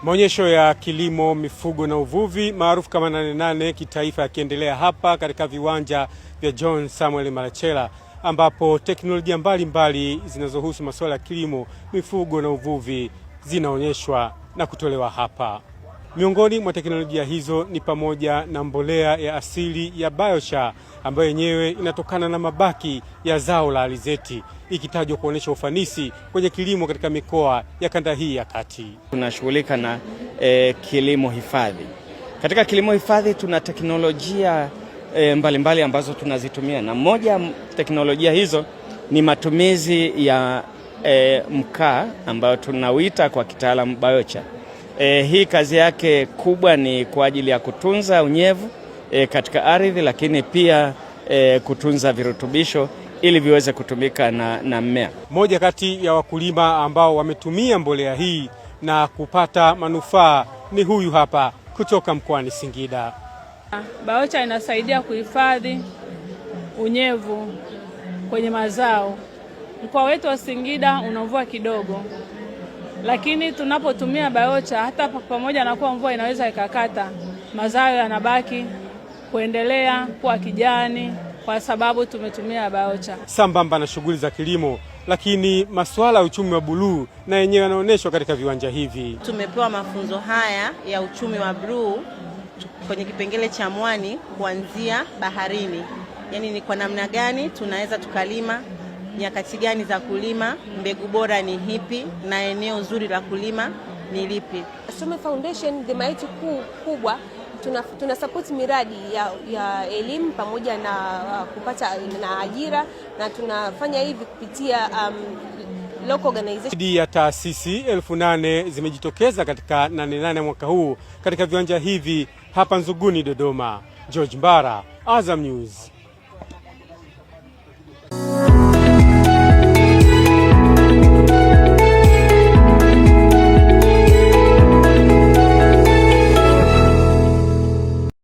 Maonyesho ya kilimo, mifugo na uvuvi maarufu kama 88 kitaifa yakiendelea hapa katika viwanja vya John Samuel Malechela, ambapo teknolojia mbalimbali zinazohusu masuala ya kilimo, mifugo na uvuvi zinaonyeshwa na kutolewa hapa. Miongoni mwa teknolojia hizo ni pamoja na mbolea ya asili ya biochar ambayo yenyewe inatokana na mabaki ya zao la alizeti, ikitajwa kuonesha ufanisi kwenye kilimo katika mikoa ya kanda hii ya kati. Tunashughulika na kilimo hifadhi. Katika kilimo hifadhi tuna teknolojia mbalimbali ambazo tunazitumia, na moja teknolojia hizo ni matumizi ya mkaa ambayo tunauita kwa kitaalamu biochar. Hii kazi yake kubwa ni kwa ajili ya kutunza unyevu katika ardhi, lakini pia kutunza virutubisho ili viweze kutumika na mmea. Moja kati ya wakulima ambao wametumia mbolea hii na kupata manufaa ni huyu hapa kutoka mkoani Singida. Biochar inasaidia kuhifadhi unyevu kwenye mazao. Mkoa wetu wa Singida una mvua kidogo, lakini tunapotumia biochar, hata pamoja na kuwa mvua inaweza ikakata, mazao yanabaki kuendelea kuwa kijani kwa sababu tumetumia biochar. Sambamba na shughuli za kilimo, lakini masuala ya uchumi wa buluu na yenyewe yanaonyeshwa katika viwanja hivi. Tumepewa mafunzo haya ya uchumi wa buluu kwenye kipengele cha mwani kuanzia baharini. Yaani ni kwa namna gani tunaweza tukalima, nyakati gani za kulima, mbegu bora ni hipi na eneo zuri la kulima ni lipi. Some Foundation dhima yetu kubwa tuna support miradi ya elimu pamoja na kupata na ajira, na tunafanya hivi kupitia local organization. Zaidi ya taasisi 8,000 zimejitokeza katika 88 mwaka huu katika viwanja hivi hapa Nzuguni, Dodoma. George Mbara, Azam News.